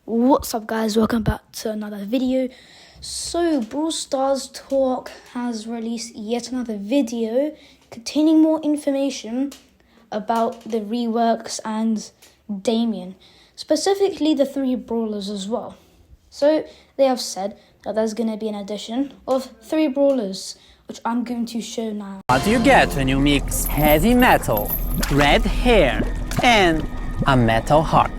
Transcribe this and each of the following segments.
What's up guys, welcome back to another video. So Brawl Stars Talk has released yet another video containing more information about the reworks and Damien, specifically the 3 brawlers as well. So they have said that there's going to be an addition of 3 brawlers, which I'm going to show now. What do you get when you mix heavy metal, red hair, and a metal heart?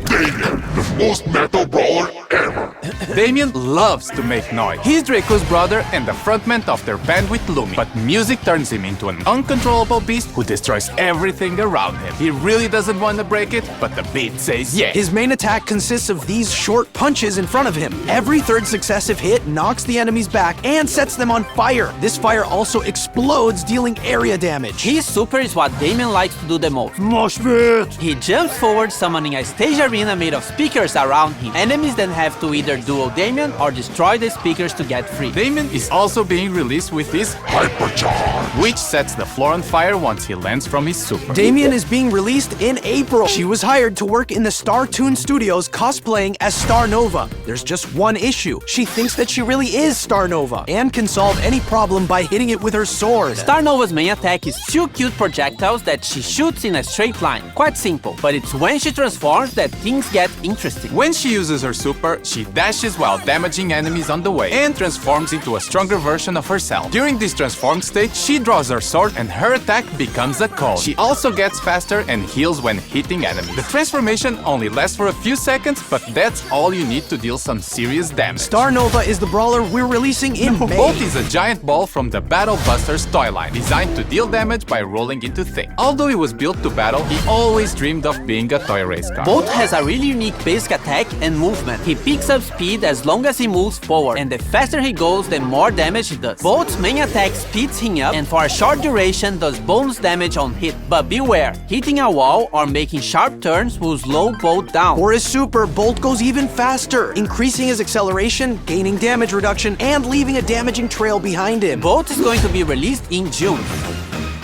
Damien, the most metal brawler ever. Damien loves to make noise. He's Draco's brother and the frontman of their band with Lumi. But music turns him into an uncontrollable beast who destroys everything around him. He really doesn't want to break it, but the beat says yes. His main attack consists of these short punches in front of him. Every third successive hit knocks the enemies back and sets them on fire. This fire also explodes, dealing area damage. His super is what Damien likes to do the most. Mosh pit! He jumps forward, summoning a stage arena made of speakers around him. Enemies then have to either duel Damien or destroy the speakers to get free. Damien is also being released with his Hypercharge, which sets the floor on fire once he lands from his super. Damien is being released in April. She was hired to work in the Star Toon Studios cosplaying as Star Nova. There's just one issue. She thinks that she really is Star Nova and can solve any problem by hitting it with her sword. Star Nova's main attack is 2 cute projectiles that she shoots in a straight line. Quite simple, but it's when she transforms that things get interesting. When she uses her super, she dashes while damaging enemies on the way and transforms into a stronger version of herself. During this transformed state, she draws her sword and her attack becomes a cone. She also gets faster and heals when hitting enemies. The transformation only lasts for a few seconds, but that's all you need to deal some serious damage. Star Nova is the brawler we're releasing in May. Bolt is a giant ball from the Battle Busters toy line, designed to deal damage by rolling into things. Although he was built to battle, he always dreamed of being a toy race car. Bolt has a really unique basic attack and movement. He picks up speed as long as he moves forward, and the faster he goes, the more damage he does. Bolt's main attack speeds him up and for a short duration does bonus damage on hit. But beware, hitting a wall or making sharp turns will slow Bolt down. For his super, Bolt goes even faster, increasing his acceleration, gaining damage reduction, and leaving a damaging trail behind him. Bolt is going to be released in June.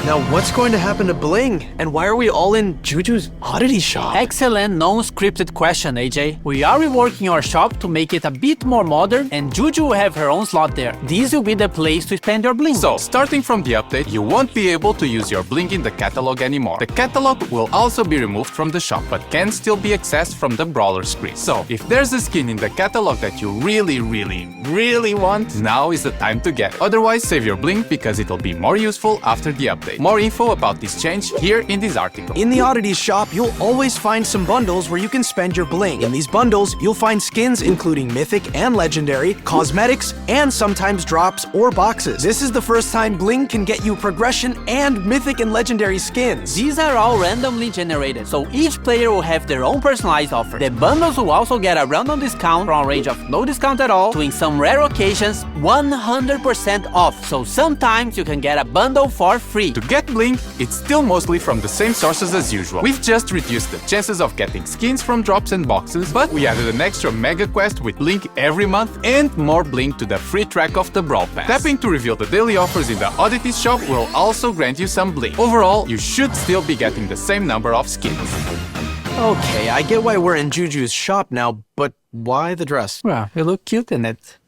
Now what's going to happen to Bling? And why are we all in Juju's oddity shop? Excellent non-scripted question, AJ. We are reworking our shop to make it a bit more modern, and Juju will have her own slot there. This will be the place to spend your bling. So, starting from the update, you won't be able to use your bling in the catalog anymore. The catalog will also be removed from the shop, but can still be accessed from the brawler screen. So, if there's a skin in the catalog that you really want, now is the time to get it. Otherwise, save your bling because it'll be more useful after the update. More info about this change here in this article. In the oddities shop, you'll always find some bundles where you can spend your bling. In these bundles, you'll find skins including mythic and legendary, cosmetics, and sometimes drops or boxes. This is the first time bling can get you progression and mythic and legendary skins. These are all randomly generated, so each player will have their own personalized offer. The bundles will also get a random discount from a range of no discount at all to, in some rare occasions, 100% off. So sometimes you can get a bundle for free. To get bling, it's still mostly from the same sources as usual. We've just reduced the chances of getting skins from drops and boxes, but we added an extra mega quest with bling every month and more bling to the free track of the Brawl Pass. Tapping to reveal the daily offers in the oddities shop will also grant you some bling. Overall, you should still be getting the same number of skins. Okay, I get why we're in Juju's shop now, but why the dress? Well, you look cute in it.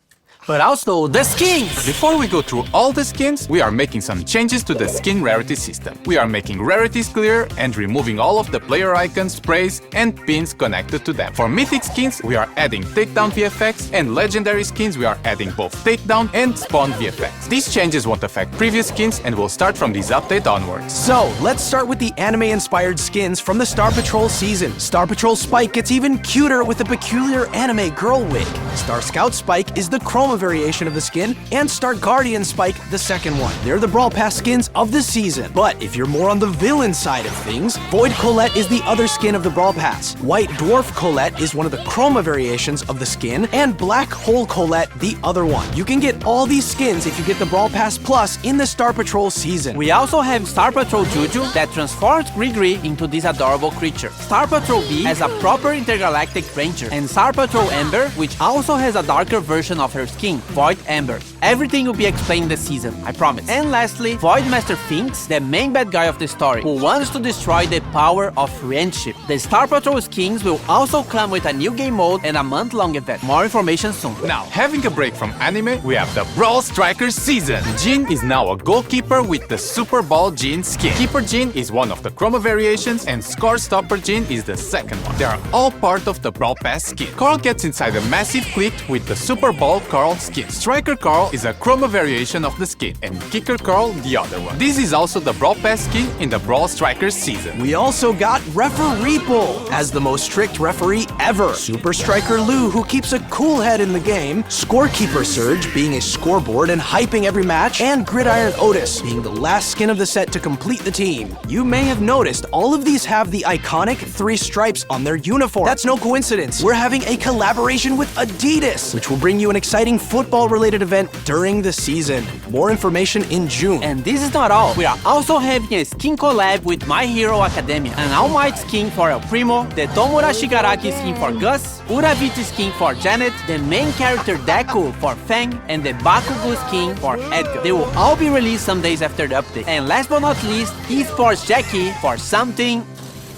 But also the skins! Before we go through all the skins, we are making some changes to the skin rarity system. We are making rarities clearer and removing all of the player icons, sprays, and pins connected to them. For mythic skins, we are adding takedown VFX, and legendary skins, we are adding both takedown and spawn VFX. These changes won't affect previous skins and will start from this update onwards. So, let's start with the anime-inspired skins from the Star Patrol season. Star Patrol Spike gets even cuter with a peculiar anime girl wig. Star Scout Spike is the chroma variation of the skin, and Star Guardian Spike the second one. They're the Brawl Pass skins of the season. But if you're more on the villain side of things, Void Colette is the other skin of the Brawl Pass. White Dwarf Colette is one of the chroma variations of the skin, and Black Hole Colette the other one. You can get all these skins if you get the Brawl Pass Plus in the Star Patrol season. We also have Star Patrol Juju that transforms Grigri into this adorable creature. Star Patrol B has a proper intergalactic ranger, and Star Patrol Ember, which also has a darker version of her skin skin, Void Ember. Everything will be explained this season, I promise. And lastly, Void Master Finks, the main bad guy of the story, who wants to destroy the power of friendship. The Star Patrol skins will also come with a new game mode and a month-long event. More information soon. Now, having a break from anime, we have the Brawl Strikers season. Jin is now a goalkeeper with the Super Ball Jin skin. Keeper Jin is one of the chroma variations, and Score Stopper Jin is the second one. They are all part of the Brawl Pass skin. Carl gets inside a massive clique with the Super Ball Carl skin. Striker Carl is a chroma variation of the skin, and Kicker Carl the other one. This is also the Brawl Pass skin in the Brawl Strikers season. We also got Referee Bull as the most strict referee ever. Super Striker Lou, who keeps a cool head in the game. Scorekeeper Surge, being a scoreboard and hyping every match. And Gridiron Otis, being the last skin of the set to complete the team. You may have noticed all of these have the iconic 3 stripes on their uniform. That's no coincidence. We're having a collaboration with Adidas, which will bring you an exciting football-related event during the season. More information in June. And this is not all. We are also having a skin collab with My Hero Academia. An All Might skin for El Primo, the Tomura Shigaraki skin for Gus, Uraviti skin for Janet, the main character Deku for Fang, and the Bakugo skin for Edgar. They will all be released some days after the update. And last but not least, Esports Jackie for something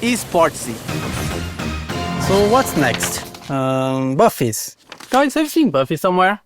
esportsy. So what's next? Buffies. Guys, I've seen Buffy somewhere.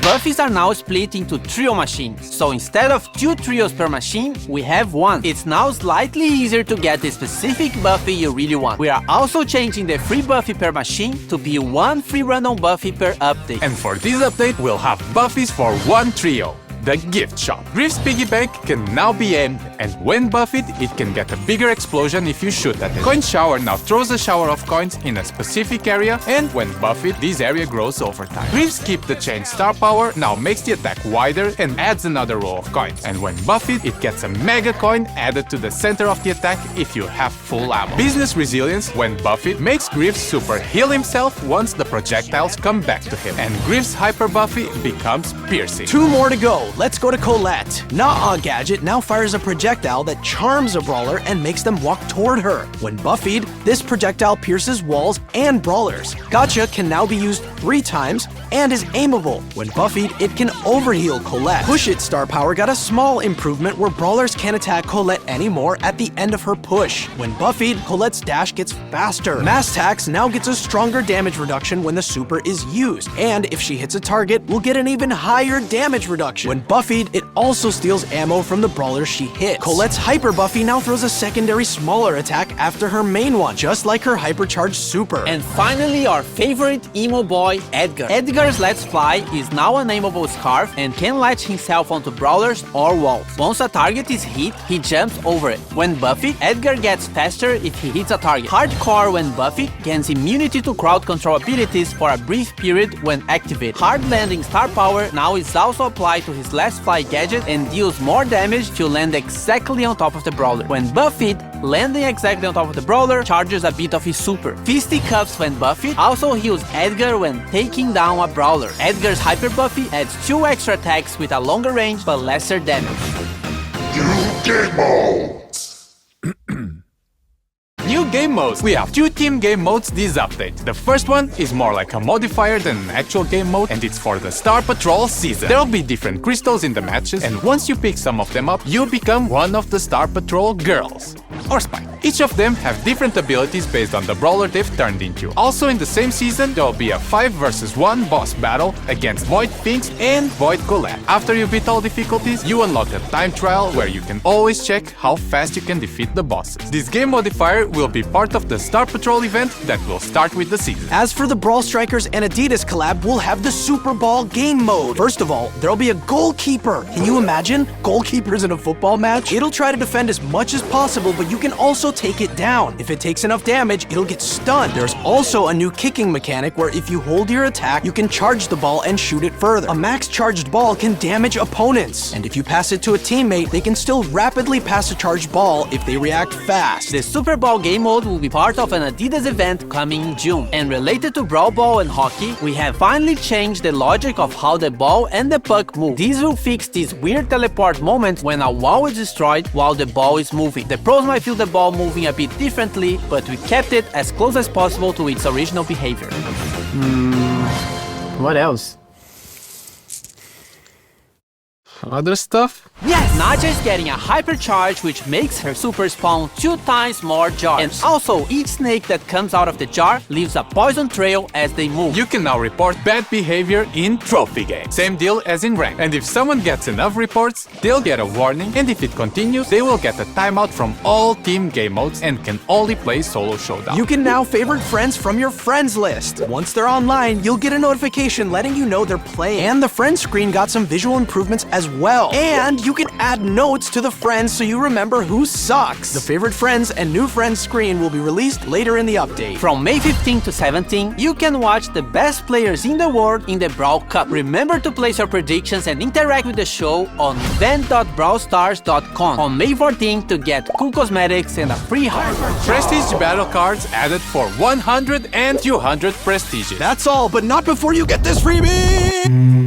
Buffies are now split into trio machines, so instead of 2 trios per machine, we have 1. It's now slightly easier to get the specific Buffy you really want. We are also changing the free Buffy per machine to be 1 free random Buffy per update. And for this update, we'll have Buffies for 1 trio. The Gift Shop. Griff's piggy bank can now be aimed, and when buffed, it can get a bigger explosion if you shoot at it. Coin Shower now throws a shower of coins in a specific area, and when buffed, this area grows over time. Griff's Keep the Change Star Power now makes the attack wider and adds another row of coins, and when buffed, it gets a mega coin added to the center of the attack if you have full ammo. Business Resilience, when buffed, makes Griff's super heal himself once the projectiles come back to him, and Griff's Hyper Buffy becomes Piercing. 2 more to go. Let's go to Colette. Nah Gadget now fires a projectile that charms a brawler and makes them walk toward her. When buffied, this projectile pierces walls and brawlers. Gotcha can now be used 3 times and is aimable. When buffied, it can overheal Colette. Push It Star Power got a small improvement where brawlers can't attack Colette anymore at the end of her push. When buffied, Colette's dash gets faster. Mass Tax now gets a stronger damage reduction when the super is used, and if she hits a target, will get an even higher damage reduction. When buffied, it also steals ammo from the brawlers she hits. Colette's Hyper Buffy now throws a secondary smaller attack after her main one, just like her hypercharged super. And finally, our favorite emo boy, Edgar. Edgar's Let's Fly is now an aimable scarf and can latch himself onto brawlers or walls. Once a target is hit, he jumps over it. When buffed, Edgar gets faster if he hits a target. Hardcore, when buffed, gains immunity to crowd control abilities for a brief period when activated. Hard Landing Star Power now is also applied to his Let's Fly gadget and deals more damage to land exactly on top of the brawler. When buffed, landing exactly on top of the brawler charges a bit of his super. Fisty Cuffs, when buffed, also heals Edgar when taking down a brawler. Edgar's Hyper Buffy adds 2 extra attacks with a longer range but lesser damage. New game modes! New game modes! We have 2 team game modes this update. The first one is more like a modifier than an actual game mode, and it's for the Star Patrol season. There'll be different crystals in the matches, and once you pick some of them up, you become one of the Star Patrol girls. Or Spike. Each of them have different abilities based on the brawler they've turned into. Also in the same season, there'll be a 5 vs 1 boss battle against Void Finks and Void Collab. After you beat all difficulties, you unlock a time trial where you can always check how fast you can defeat the bosses. This game modifier will be part of the Star Patrol event that will start with the season. As for the Brawl Strikers and Adidas collab, we'll have the Super Ball game mode. First of all, there'll be a goalkeeper. Can you imagine? Goalkeepers in a football match? It'll try to defend as much as possible, but you can also take it down. If it takes enough damage, it'll get stunned. There's also a new kicking mechanic where if you hold your attack, you can charge the ball and shoot it further. A max charged ball can damage opponents, and if you pass it to a teammate, they can still rapidly pass a charged ball if they react fast. The Super Ball game mode will be part of an Adidas event coming in June. And related to Brawl Ball and hockey, we have finally changed the logic of how the ball and the puck move. This will fix these weird teleport moments when a wall is destroyed while the ball is moving. The pros might feel the ball moving a bit differently, but we kept it as close as possible to its original behavior. What else? Other stuff? Yes! Nadja is getting a hypercharge which makes her super spawn 2 times more jars. And also, each snake that comes out of the jar leaves a poison trail as they move. You can now report bad behavior in trophy games. Same deal as in rank. And if someone gets enough reports, they'll get a warning, and if it continues, they will get a timeout from all team game modes and can only play solo showdown. You can now favorite friends from your friends list. Once they're online, you'll get a notification letting you know they're playing. And the friends screen got some visual improvements as well. And you can add notes to the friends so you remember who sucks. The favorite friends and new friends screen will be released later in the update. From May 15 to 17, you can watch the best players in the world in the Brawl Cup. Remember to place your predictions and interact with the show on event.brawlstars.com on May 14 to get cool cosmetics and a free heart. Prestige battle cards added for 100 and 200 prestiges. That's all, but not before you get this freebie!